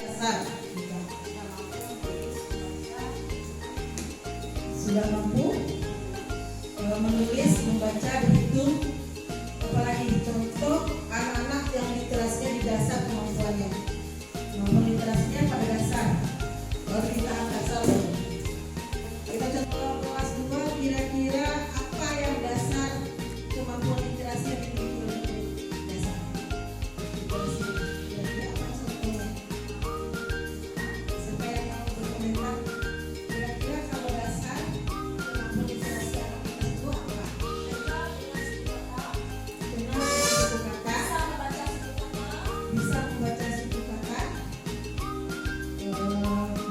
Dasar. Sudah mampu menulis, membaca, berhitung, apalagi contoh anak-anak yang literasinya di dasar kemampuannya. Kemampuan literasinya pada dasar. Baru kita angkat satu. Kita contoh kelas 2, kira-kira apa yang dasar kemampuan literasi yang dimiliki oleh dasar. Literasi. Kira-kira apa contohnya? Siapa yang mau berkomentar? Kira-kira kalau dasar kemampuan literasi anak kelas 2 apa? Kenal suku kata. Bisa membaca suku kata.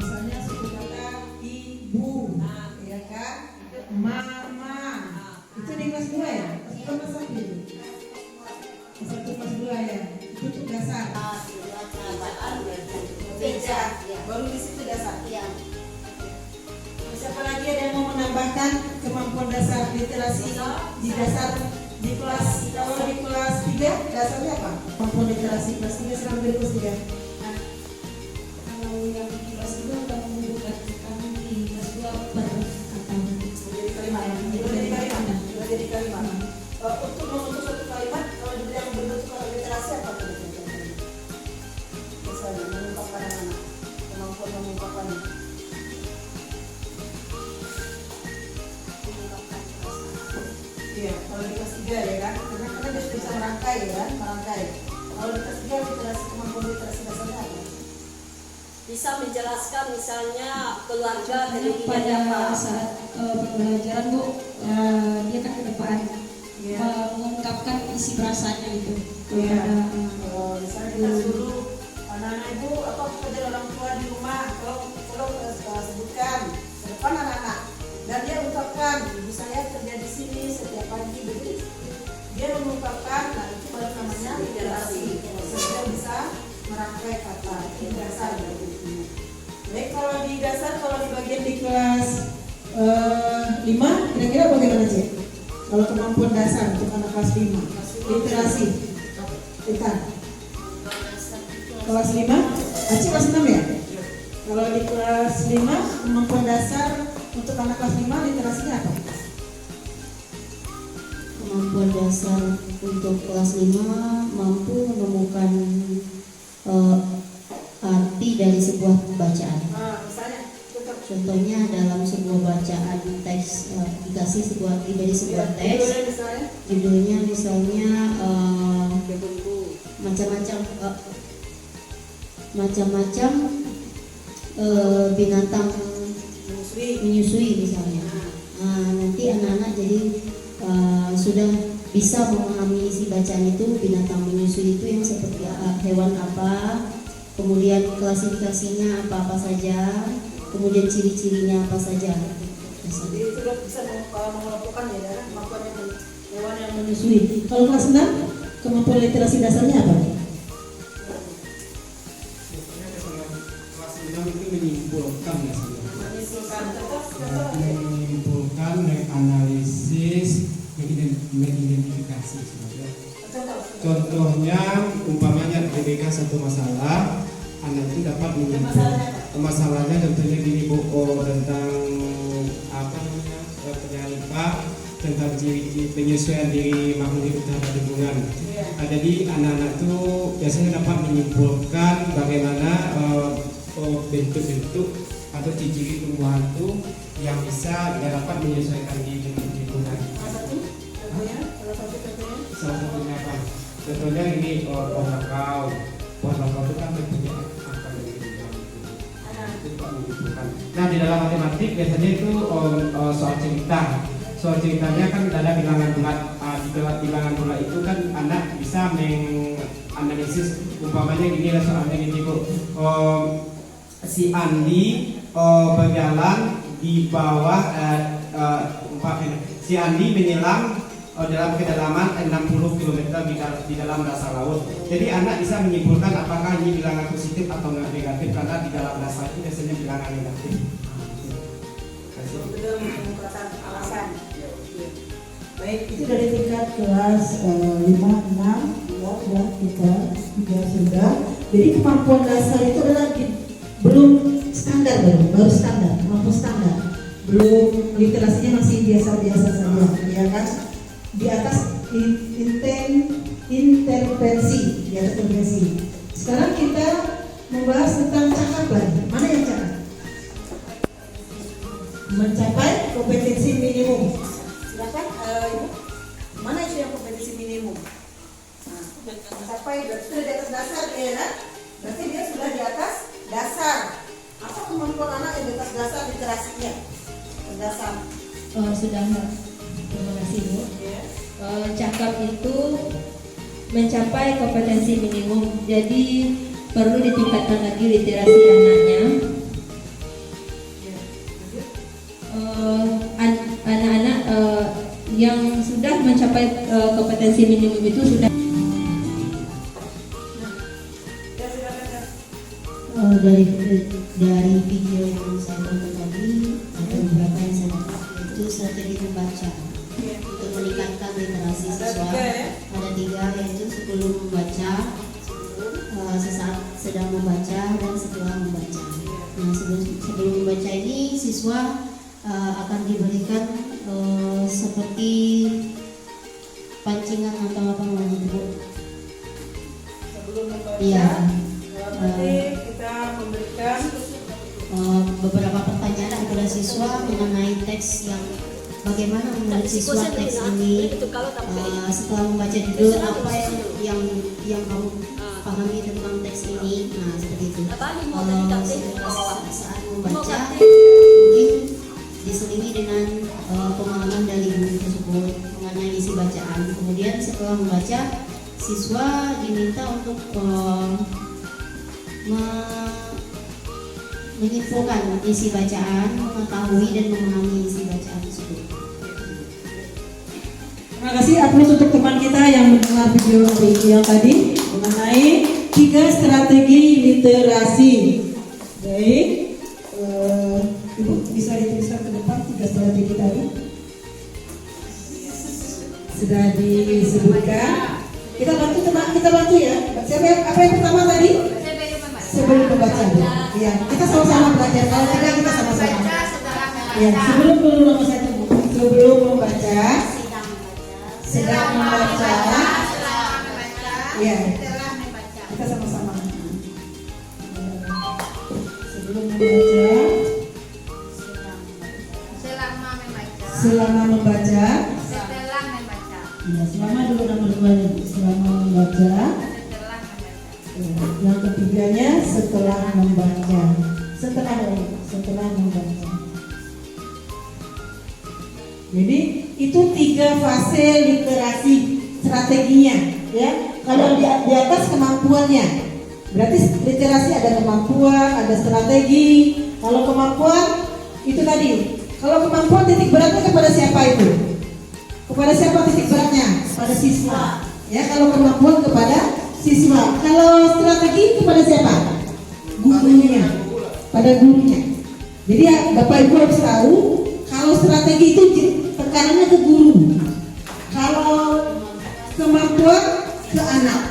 Misalnya suku kata ibu, ya kan? Mama. Itu di kelas 2 ya? Kelas 1 itu? Kelas 1 kelas 2 ya? Itu untuk dasar. Baru di situ dasar. Siapa lagi ada yang mau menambahkan kemampuan dasar literasi di dasar di kelas, kalau di kelas 3 dasarnya apa? Kemampuan literasi kelas 3 sekarang dari kelas 3. Kalau yang di kelas 2 akan membuka kami di kelas 2 perkataan. Jadi kalimat. Jadi kalimat. Untuk membentuk suatu kalimat, kalau dibilang berbentuk literasi apa kira-kira? Misalnya mengungkapkan anak, kemampuan mengungkapkannya. Iya, kalau di kelas 3 ya kan, karena dia sudah bisa merangkai ya kan, merangkai. Kalau di kelas 3 literasi, kemampuan literasi dasarnya apa? Bisa menjelaskan misalnya keluarga Contohnya dari pada apa. saat pembelajaran Bu, dia kan ke depan mengungkapkan isi perasaannya gitu. Iya. Misalnya kita suruh anak-anak ibu apa pekerjaan orang tua di rumah, tolong sebutkan ke depan anak-anak. Dan dia ungkapkan, ibu saya kerja di sini setiap pagi, begitu. Dia mengungkapkan, nah itu baru namanya literasi. Dia bisa merangkai kata, itu dasar dari itu. Baik, kalau di dasar, kalau di bagian di kelas 5, kira-kira bagaimana sih? Kalau kemampuan dasar untuk anak kelas 5, literasi, kita. Kelas 5, Aci kelas 6 ya? Kalau di kelas 5, kemampuan dasar untuk anak kelas 5, literasinya apa? Kemampuan dasar untuk kelas 5 mampu menemukan arti dari sebuah bacaan. Misalnya, Contohnya dalam sebuah bacaan teks, diberi sebuah teks, judulnya misalnya macam-macam binatang menyusui misalnya. Nah, nanti anak-anak jadi sudah bisa memahami isi bacaan itu, binatang menyusui itu yang seperti hewan apa, kemudian klasifikasinya apa saja, kemudian ciri-cirinya apa saja. Jadi itu sudah bisa mengelompokkan ya, kemampuan hewan yang menyusui. Kalau kelas 6, kemampuan literasi dasarnya apa? Kelas 6 itu menyimpulkan ya menyimpulkan, menganalisis, mengidentifikasi sebenarnya. Contohnya umpamanya ketika satu masalah, anak itu dapat menyimpulkan masalahnya. Contohnya gini Bu, tentang apa namanya, penyalipah, tentang ciri-ciri penyesuaian diri makhluk hidup terhadap lingkungan. Jadi anak-anak itu biasanya dapat menyimpulkan bagaimana bentuk-bentuk atau ciri-ciri tumbuhan itu yang bisa dapat menyesuaikan diri dengan lingkungan. Salah satunya apa? Contohnya ini pohon kakao. Pohon kakao itu kan bentuknya akar dari lingkungan itu Pak menyimpulkan. Nah, di dalam matematik biasanya itu soal cerita. Soal ceritanya kan ada bilangan bulat. Di bilangan bulat itu kan anak bisa menganalisis, umpamanya gini lah soalnya gini Bu. Si Andi berjalan di bawah si Andi menyelam dalam kedalaman 60 km di dalam dasar laut. Jadi anak bisa menyimpulkan apakah ini bilangan positif atau negatif, karena di dalam dasar itu biasanya bilangan negatif. Sudah mengungkapkan alasan. Baik, itu dari tingkat kelas 5, 6, 2, sudah kita sudah. Jadi kemampuan dasar itu adalah belum standar, baru standar, kemampuan standar. Belum literasinya masih biasa-biasa saja, ya kan? Di atas intervensi, di atas intervensi. Sekarang kita membahas tentang cakapan. Mana yang cakap? Mencapai kompetensi minimum. Silakan, Ibu. Mana itu yang kompetensi minimum? Nah, mencapai sudah di atas dasar, ya kan? Berarti dia sudah di atas dasar. Apa kemampuan anak yang di atas dasar literasinya? Dasar. Sudah, terima kasih Bu. Ya. Cakap itu mencapai kompetensi minimum, jadi perlu ditingkatkan lagi literasi anaknya. Anak-anak yang sudah mencapai kompetensi minimum itu sudah dari video yang saya tonton tadi ada beberapa yang saya dapat, yaitu strategi membaca untuk meningkatkan literasi siswa. Ada 3, yaitu sebelum membaca, sesaat sedang membaca, dan setelah membaca. Nah, sebelum membaca ini siswa akan diberikan seperti pancingan atau apa namanya? Sebelum membaca, Iya. berarti kita memberikan beberapa pertanyaan kepada siswa mengenai teks yang bagaimana menurut siswa teks ini. Setelah membaca judul, apa yang kamu pahami tentang teks ini. Nah, seperti itu. Saat membaca mungkin diselingi dengan pengalaman dari guru tersebut mengenai isi bacaan. Kemudian setelah membaca, siswa diminta untuk menyimpulkan isi bacaan, mengetahui dan memahami isi bacaan tersebut. Terima kasih Apus untuk teman kita yang mendengar video yang tadi mengenai 3 strategi literasi. Baik, Ibu bisa dituliskan ke depan 3 strategi tadi. Sudah disebutkan. Kita bantu ya. Apa yang pertama tadi? Sebelum membaca. Ya, kita sama-sama belajar. Kalau tidak kita sama-sama. Ya, sebelum nomor 1. Sebelum membaca. Sedang membaca. Ya, kita sama-sama. Sebelum membaca. Selama membaca. Ya, selama dulu nomor 2. Selama membaca. Yang ketiganya setelah membaca. Setelah membaca. Jadi itu 3 fase literasi strateginya, ya. Kalau di atas kemampuannya, berarti literasi ada kemampuan, ada strategi. Kalau kemampuan itu tadi. Kalau kemampuan titik beratnya kepada siapa itu? Kepada siapa titik beratnya? Pada siswa. Ya, kalau kemampuan kepada siswa. Kalau strategi kepada siapa? Gurunya. Pada gurunya. Jadi ya, Bapak Ibu harus tahu kalau strategi itu tekanannya ke guru. Kalau kemampuan ke anak.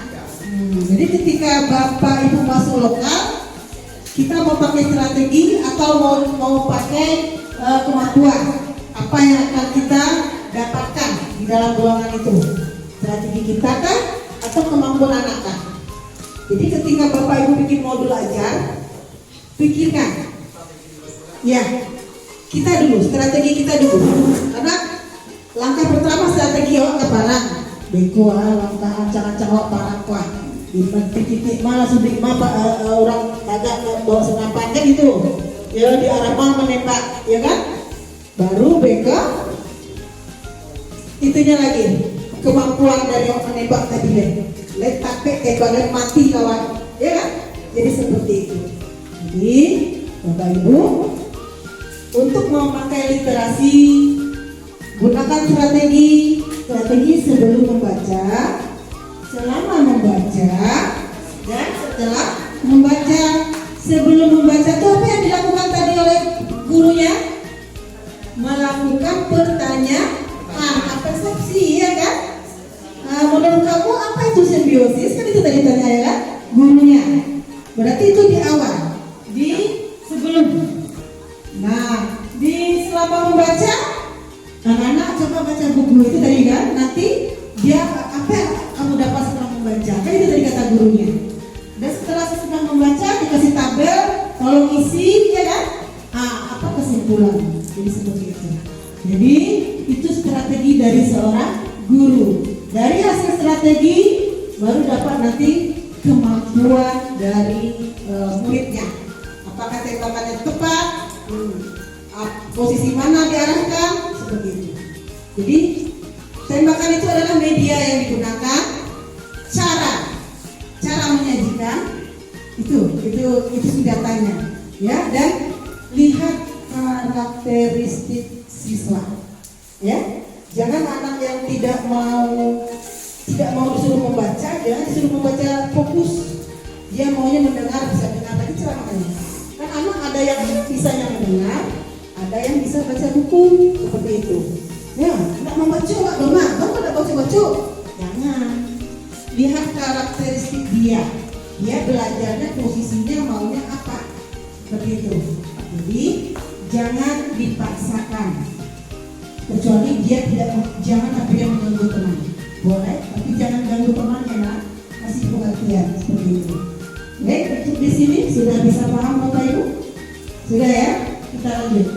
Jadi ketika Bapak Ibu masuk lokal, kita mau pakai strategi atau mau pakai kemampuan. Apa yang akan kita dapatkan di dalam ruangan itu? Strategi kita kan? Atau kemampuan anak kan? Jadi ketika Bapak Ibu bikin modul ajar, pikirkan, ya kita dulu, strategi kita dulu. Karena langkah pertama strategi awak ke parang, beko langkah ancang-ancang awak parang kuah. Di titik malah sudah orang kagak bawa senapan kan gitu. Ya di arah mana menembak, ya kan? Baru beko itunya lagi. Kemampuan dari orang menembak tadi letak tembakan mati kawan, ya kan? Jadi seperti itu. Jadi Bapak Ibu untuk memakai literasi gunakan strategi sebelum membaca, selama membaca, dan setelah membaca. Sebelum membaca itu apa yang dilakukan tadi oleh gurunya? Melakukan pertanyaan, persepsi, ya kan? Menurut kamu apa itu simbiosis? gurunya. Dan setelah sudah membaca dikasih tabel, tolong isi, ya kan? Apa kesimpulan? Jadi seperti itu. Jadi itu strategi dari seorang guru. Dari hasil strategi baru dapat nanti kemampuan dari muridnya. Apakah tembakannya tepat? Posisi mana diarahkan? Seperti itu. Jadi tembakan itu adalah media yang digunakan, cara menyajikan itu senjatanya, ya. Dan lihat karakteristik siswa, ya. Jangan anak yang tidak mau disuruh membaca, jangan disuruh membaca fokus. Dia maunya mendengar, bisa dengar lagi ceramahnya. Kan anak ada yang bisanya mendengar, ada yang bisa baca buku, seperti itu. Ya, tidak membaca, nggak dengar, tidak baca. Jangan. Lihat karakteristik dia. Dia belajarnya posisinya maunya apa, seperti itu. Jadi jangan dipaksakan. Kecuali dia jangan sampai dia mengganggu teman. Boleh, tapi jangan ganggu temannya, nak. Kasih pengertian seperti itu. Baik, untuk di sini sudah bisa paham Bapak Ibu? Sudah ya? Kita lanjut.